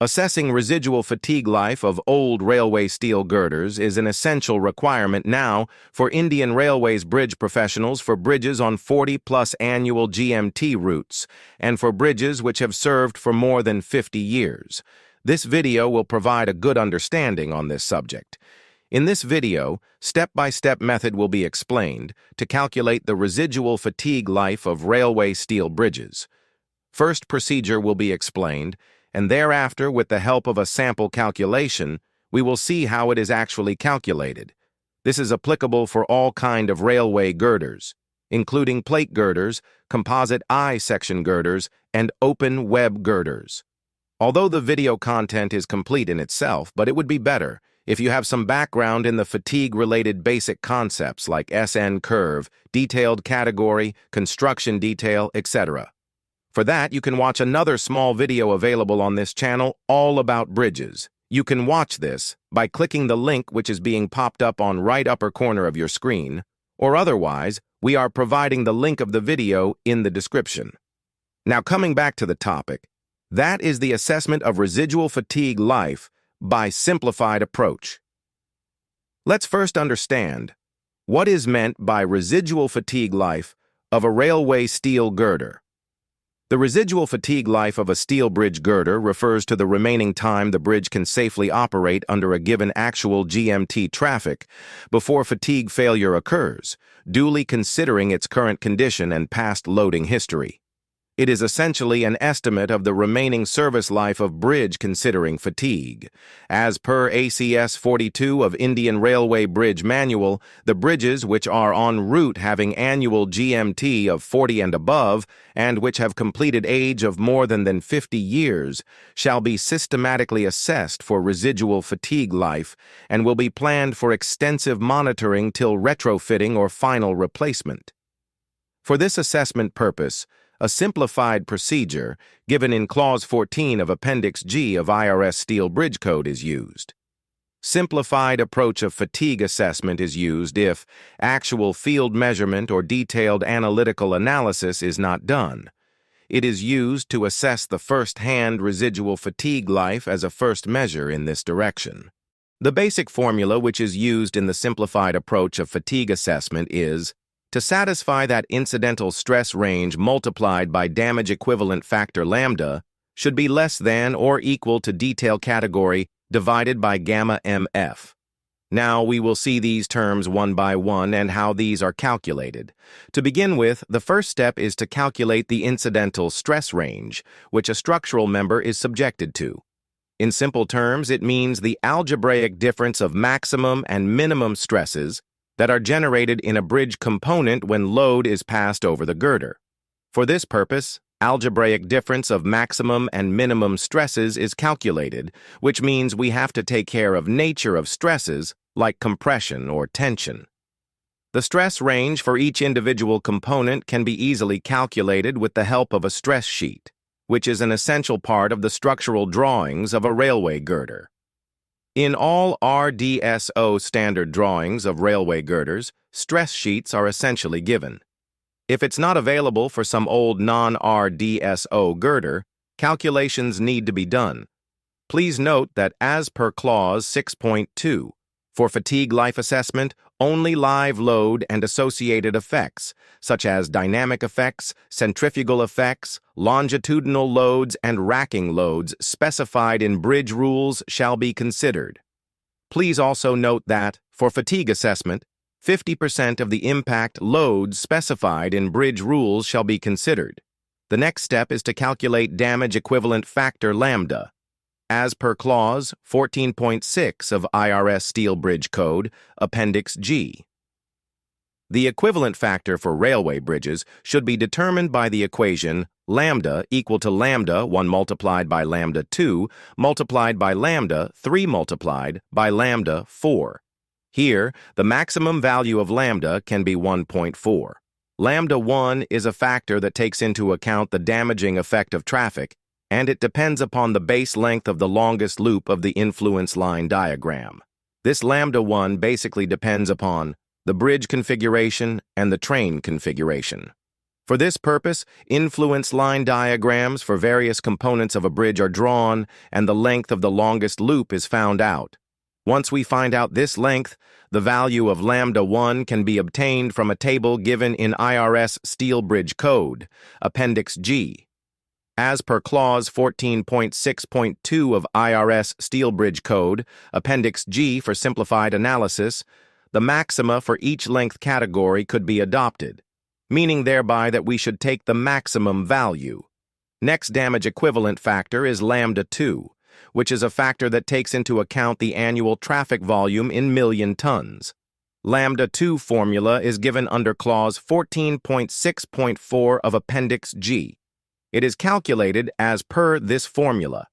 Assessing residual fatigue life of old railway steel girders is an essential requirement now for Indian Railways bridge professionals for bridges on 40-plus annual GMT routes and for bridges which have served for more than 50 years. This video will provide a good understanding on this subject. In this video, step-by-step method will be explained to calculate the residual fatigue life of railway steel bridges. First procedure will be explained, and thereafter, with the help of a sample calculation, we will see how it is actually calculated. This is applicable for all kind of railway girders, including plate girders, composite I-section girders, and open web girders. Although the video content is complete in itself, but it would be better if you have some background in the fatigue-related basic concepts like SN curve, detailed category, construction detail, etc. For that, you can watch another small video available on this channel all about bridges. You can watch this by clicking the link which is being popped up on right upper corner of your screen, or otherwise, we are providing the link of the video in the description. Now coming back to the topic, that is the assessment of residual fatigue life by simplified approach. Let's first understand what is meant by residual fatigue life of a railway steel girder. The residual fatigue life of a steel bridge girder refers to the remaining time the bridge can safely operate under a given actual GMT traffic before fatigue failure occurs, duly considering its current condition and past loading history. It is essentially an estimate of the remaining service life of bridge considering fatigue. As per ACS 42 of Indian Railway Bridge Manual, the bridges which are en route having annual GMT of 40 and above, and which have completed age of more than 50 years, shall be systematically assessed for residual fatigue life and will be planned for extensive monitoring till retrofitting or final replacement. For this assessment purpose, a simplified procedure, given in Clause 14 of Appendix G of IRS Steel Bridge Code, is used. Simplified approach of fatigue assessment is used if actual field measurement or detailed analytical analysis is not done. It is used to assess the first-hand residual fatigue life as a first measure in this direction. The basic formula which is used in the simplified approach of fatigue assessment is to satisfy that incidental stress range multiplied by damage equivalent factor lambda should be less than or equal to detail category divided by gamma mf. Now we will see these terms one by one and how these are calculated. To begin with, the first step is to calculate the incidental stress range, which a structural member is subjected to. In simple terms, it means the algebraic difference of maximum and minimum stresses that are generated in a bridge component when load is passed over the girder. For this purpose, algebraic difference of maximum and minimum stresses is calculated, which means we have to take care of nature of stresses like compression or tension. The stress range for each individual component can be easily calculated with the help of a stress sheet, which is an essential part of the structural drawings of a railway girder. In all RDSO standard drawings of railway girders, stress sheets are essentially given. If it's not available for some old non-RDSO girder, calculations need to be done. Please note that as per Clause 6.2, for fatigue life assessment, only live load and associated effects, such as dynamic effects, centrifugal effects, longitudinal loads, and racking loads specified in bridge rules shall be considered. Please also note that, for fatigue assessment, 50% of the impact loads specified in bridge rules shall be considered. The next step is to calculate damage equivalent factor lambda. As per Clause 14.6 of IRS Steel Bridge Code, Appendix G. The equivalent factor for railway bridges should be determined by the equation lambda equal to lambda 1 multiplied by lambda 2 multiplied by lambda 3 multiplied by lambda 4. Here, the maximum value of lambda can be 1.4. Lambda 1 is a factor that takes into account the damaging effect of traffic, and it depends upon the base length of the longest loop of the influence line diagram. This lambda 1 basically depends upon the bridge configuration and the train configuration. For this purpose, influence line diagrams for various components of a bridge are drawn, and the length of the longest loop is found out. Once we find out this length, the value of lambda 1 can be obtained from a table given in IRS Steel Bridge Code, Appendix G. As per Clause 14.6.2 of IRS Steel Bridge Code, Appendix G for simplified analysis, the maxima for each length category could be adopted, meaning thereby that we should take the maximum value. Next damage equivalent factor is lambda 2, which is a factor that takes into account the annual traffic volume in million tons. Lambda 2 formula is given under Clause 14.6.4 of Appendix G. It is calculated as per this formula.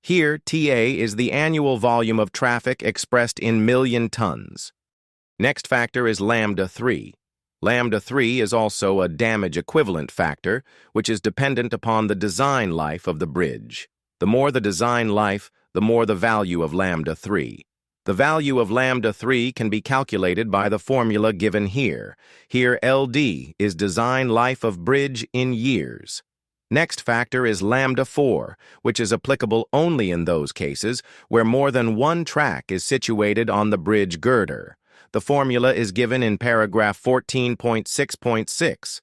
Here, TA is the annual volume of traffic expressed in million tons. Next factor is lambda 3. Lambda 3 is also a damage equivalent factor, which is dependent upon the design life of the bridge. The more the design life, the more the value of lambda 3. The value of lambda 3 can be calculated by the formula given here. Here, LD is design life of bridge in years. Next factor is lambda 4, which is applicable only in those cases where more than one track is situated on the bridge girder. The formula is given in paragraph 14.6.6.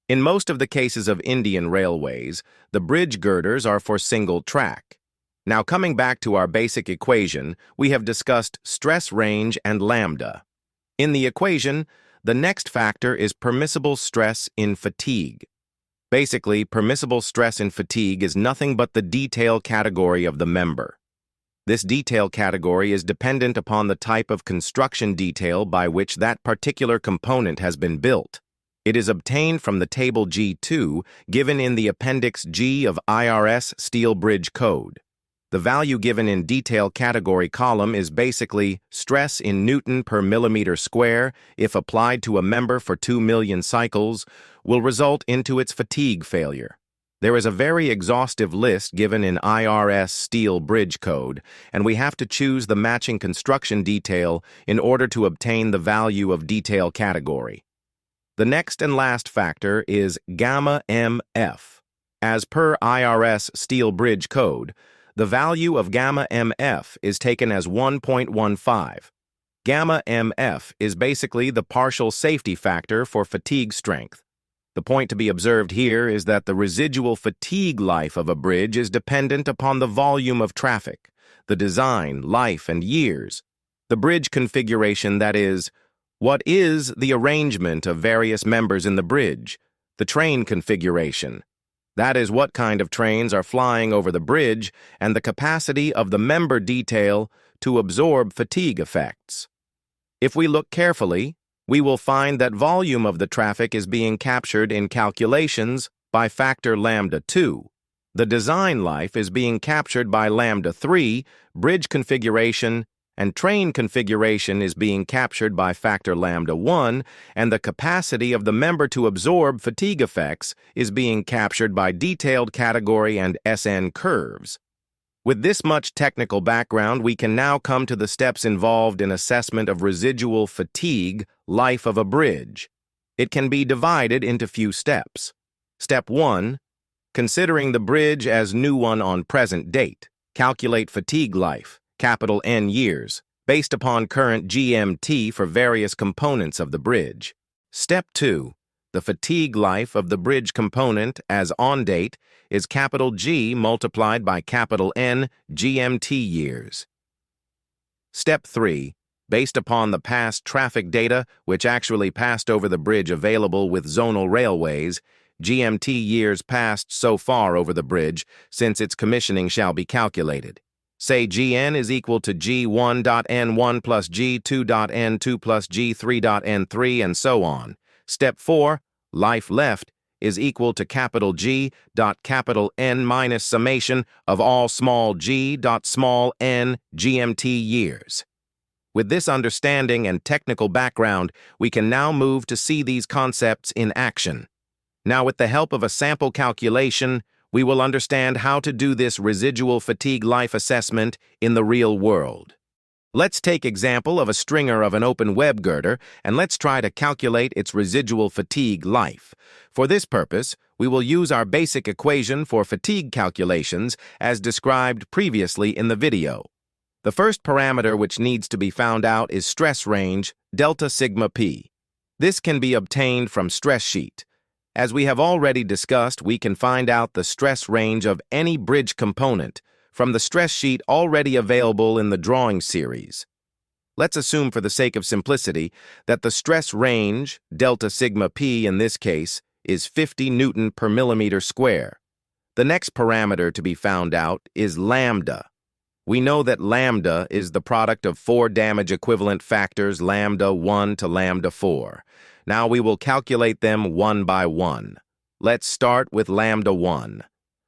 In most of the cases of Indian railways, the bridge girders are for single track. Now coming back to our basic equation, we have discussed stress range and lambda. In the equation, the next factor is permissible stress in fatigue. Basically, permissible stress in fatigue is nothing but the detail category of the member. This detail category is dependent upon the type of construction detail by which that particular component has been built. It is obtained from the Table G2 given in the Appendix G of IRS Steel Bridge Code. The value given in detail category column is basically stress in Newton per millimeter square if applied to a member for 2 million cycles will result into its fatigue failure. There is a very exhaustive list given in IRS Steel Bridge Code, and we have to choose the matching construction detail in order to obtain the value of detail category. The next and last factor is gamma MF. As per IRS Steel Bridge Code, the value of gamma MF is taken as 1.15. Gamma MF is basically the partial safety factor for fatigue strength. The point to be observed here is that the residual fatigue life of a bridge is dependent upon the volume of traffic, the design, life, and years. The bridge configuration, that is, what is the arrangement of various members in the bridge, the train configuration. That is what kind of trains are flying over the bridge and the capacity of the member detail to absorb fatigue effects. If we look carefully, we will find that volume of the traffic is being captured in calculations by factor lambda 2. The design life is being captured by lambda 3, bridge configuration, and train configuration is being captured by factor lambda 1, and the capacity of the member to absorb fatigue effects is being captured by detailed category and SN curves. With this much technical background, we can now come to the steps involved in assessment of residual fatigue life of a bridge. It can be divided into few steps. Step 1. Considering the bridge as new one on present date, calculate fatigue life, capital N years, based upon current GMT for various components of the bridge. Step 2. The fatigue life of the bridge component as on date is capital G multiplied by capital N GMT years. Step 3. Based upon the past traffic data which actually passed over the bridge available with zonal railways, GMT years passed so far over the bridge since its commissioning shall be calculated. Say Gn is equal to G1.N1 plus G2.N2 plus G3.N3 and so on. Step 4. Life left is equal to capital G dot capital N minus summation of all small g dot small n GMT years. With this understanding and technical background, we can now move to see these concepts in action. Now, with the help of a sample calculation, we will understand how to do this residual fatigue life assessment in the real world. Let's take example of a stringer of an open web girder, and let's try to calculate its residual fatigue life. For this purpose, we will use our basic equation for fatigue calculations as described previously in the video. The first parameter which needs to be found out is stress range, delta sigma p. This can be obtained from stress sheet. As we have already discussed, we can find out the stress range of any bridge component from the stress sheet already available in the drawing series. Let's assume for the sake of simplicity that the stress range, delta sigma p in this case, is 50 Newton per millimeter square. The next parameter to be found out is lambda. We know that lambda is the product of four damage equivalent factors, lambda 1 to lambda 4. Now we will calculate them one by one. Let's start with lambda 1.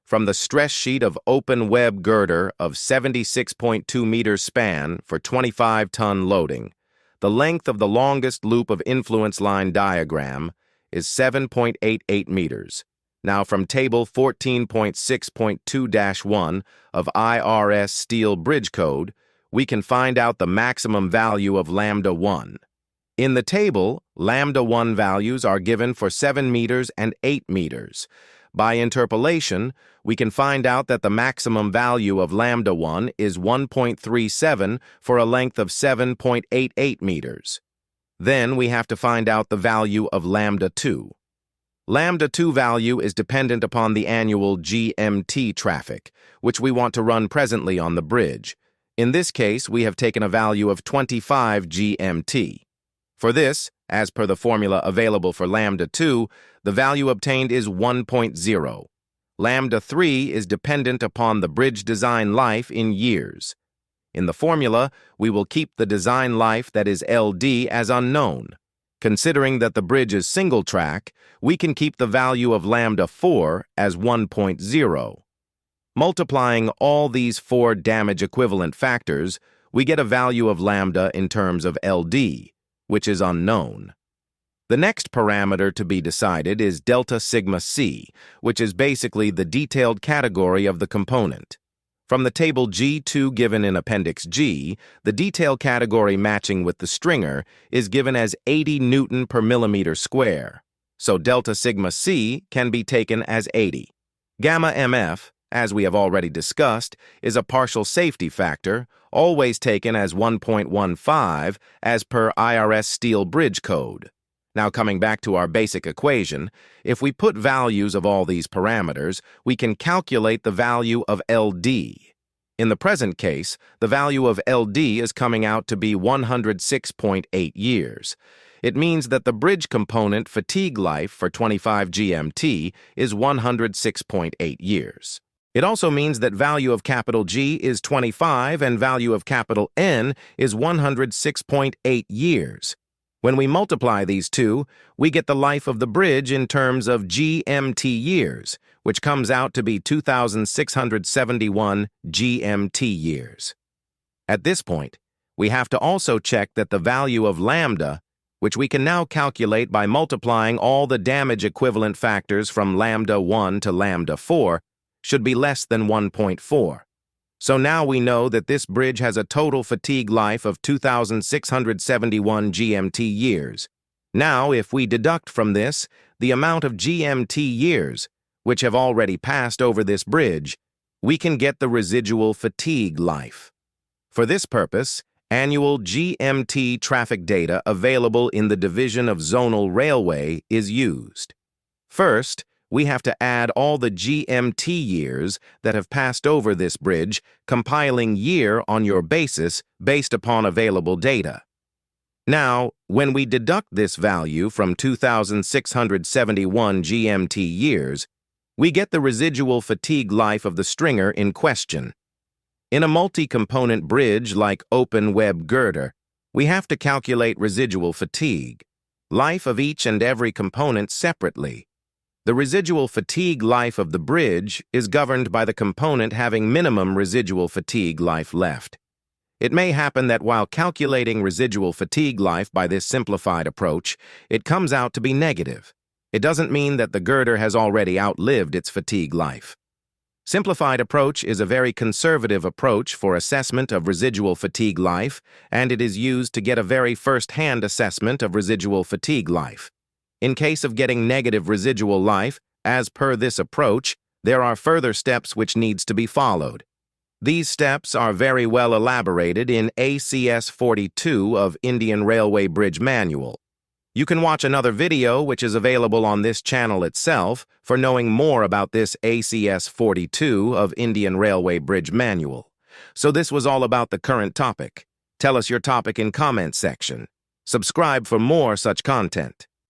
From the stress sheet of open web girder of 76.2 meters span for 25-ton loading, the length of the longest loop of influence line diagram is 7.88 meters. Now from table 14.6.2-1 of IRS Steel Bridge Code, we can find out the maximum value of lambda 1. In the table, lambda 1 values are given for 7 meters and 8 meters. By interpolation, we can find out that the maximum value of lambda 1 is 1.37 for a length of 7.88 meters. Then we have to find out the value of lambda 2. Lambda 2 value is dependent upon the annual GMT traffic, which we want to run presently on the bridge. In this case, we have taken a value of 25 GMT. For this, as per the formula available for lambda 2, the value obtained is 1.0. Lambda 3 is dependent upon the bridge design life in years. In the formula, we will keep the design life, that is LD, as unknown. Considering that the bridge is single track, we can keep the value of lambda 4 as 1.0. Multiplying all these four damage equivalent factors, we get a value of lambda in terms of LD, which is unknown. The next parameter to be decided is delta sigma c, which is basically the detailed category of the component. From the table G2 given in Appendix G, the detail category matching with the stringer is given as 80 Newton per millimeter square, so delta sigma c can be taken as 80. Gamma MF, as we have already discussed, is a partial safety factor, always taken as 1.15 as per IRS Steel Bridge Code. Now coming back to our basic equation, if we put values of all these parameters, we can calculate the value of LD. In the present case, the value of LD is coming out to be 106.8 years. It means that the bridge component fatigue life for 25 GMT is 106.8 years. It also means that value of capital G is 25 and value of capital N is 106.8 years. When we multiply these two, we get the life of the bridge in terms of GMT years, which comes out to be 2,671 GMT years. At this point, we have to also check that the value of lambda, which we can now calculate by multiplying all the damage equivalent factors from lambda 1 to lambda 4, should be less than 1.4. So now we know that this bridge has a total fatigue life of 2,671 GMT years. Now, if we deduct from this the amount of GMT years, which have already passed over this bridge, we can get the residual fatigue life. For this purpose, annual GMT traffic data available in the division of zonal railway is used. First, we have to add all the GMT years that have passed over this bridge, compiling year on your basis based upon available data. Now, when we deduct this value from 2,671 GMT years, we get the residual fatigue life of the stringer in question. In a multi-component bridge like open web girder, we have to calculate residual fatigue, life of each and every component separately. The residual fatigue life of the bridge is governed by the component having minimum residual fatigue life left. It may happen that while calculating residual fatigue life by this simplified approach, it comes out to be negative. It doesn't mean that the girder has already outlived its fatigue life. Simplified approach is a very conservative approach for assessment of residual fatigue life, and it is used to get a very first-hand assessment of residual fatigue life. In case of getting negative residual life, as per this approach, there are further steps which needs to be followed. These steps are very well elaborated in ACS 42 of Indian Railway Bridge Manual. You can watch another video which is available on this channel itself for knowing more about this ACS 42 of Indian Railway Bridge Manual. So this was all about the current topic. Tell us your topic in comment section. Subscribe for more such content.